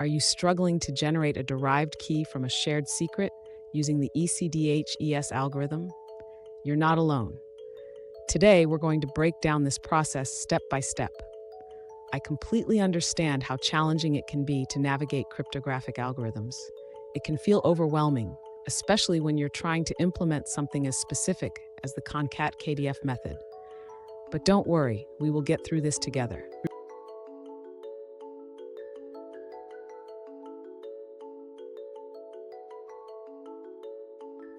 Are you struggling to generate a derived key from a shared secret using the ECDH-ES algorithm? You're not alone. Today, we're going to break down this process step by step. I completely understand how challenging it can be to navigate cryptographic algorithms. It can feel overwhelming, especially when you're trying to implement something as specific as the ConcatKDF method. But don't worry, we will get through this together.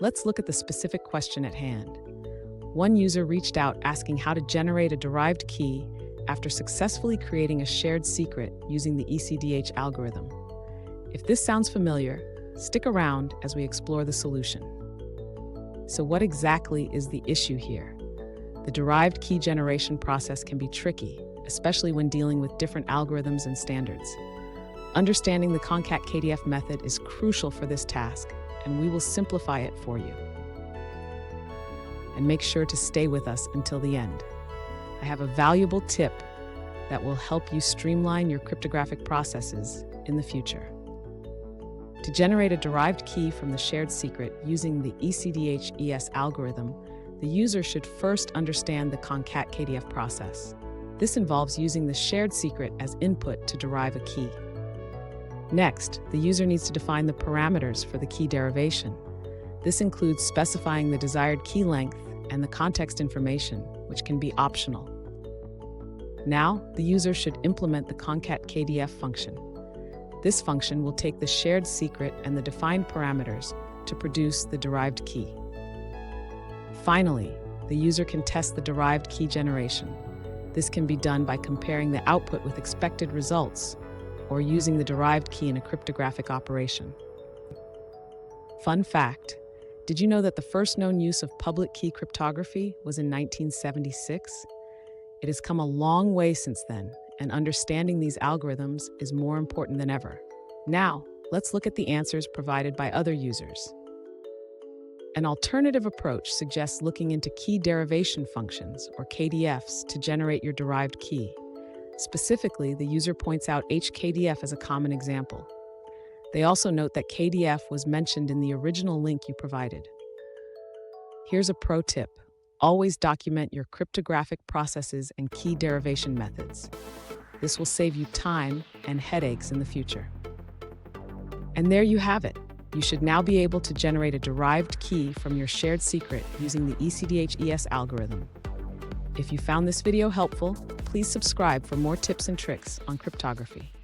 Let's look at the specific question at hand. One user reached out asking how to generate a derived key after successfully creating a shared secret using the ECDH algorithm. If this sounds familiar, stick around as we explore the solution. So what exactly is the issue here? The derived key generation process can be tricky, especially when dealing with different algorithms and standards. Understanding the ConcatKDF method is crucial for this task, and we will simplify it for you. And make sure to stay with us until the end. I have a valuable tip that will help you streamline your cryptographic processes in the future. To generate a derived key from the shared secret using the ECDH-ES algorithm, the user should first understand the ConcatKDF process. This involves using the shared secret as input to derive a key. Next, the user needs to define the parameters for the key derivation. This includes specifying the desired key length and the context information, which can be optional. Now, the user should implement the ConcatKDF function. This function will take the shared secret and the defined parameters to produce the derived key. Finally, the user can test the derived key generation. This can be done by comparing the output with expected results or using the derived key in a cryptographic operation. Fun fact, did you know that the first known use of public key cryptography was in 1976? It has come a long way since then, and understanding these algorithms is more important than ever. Now, let's look at the answers provided by other users. An alternative approach suggests looking into key derivation functions, or KDFs, to generate your derived key. Specifically, the user points out HKDF as a common example. They also note that KDF was mentioned in the original link you provided. Here's a pro tip. Always document your cryptographic processes and key derivation methods. This will save you time and headaches in the future. And there you have it. You should now be able to generate a derived key from your shared secret using the ECDH-ES algorithm. If you found this video helpful, please subscribe for more tips and tricks on cryptography.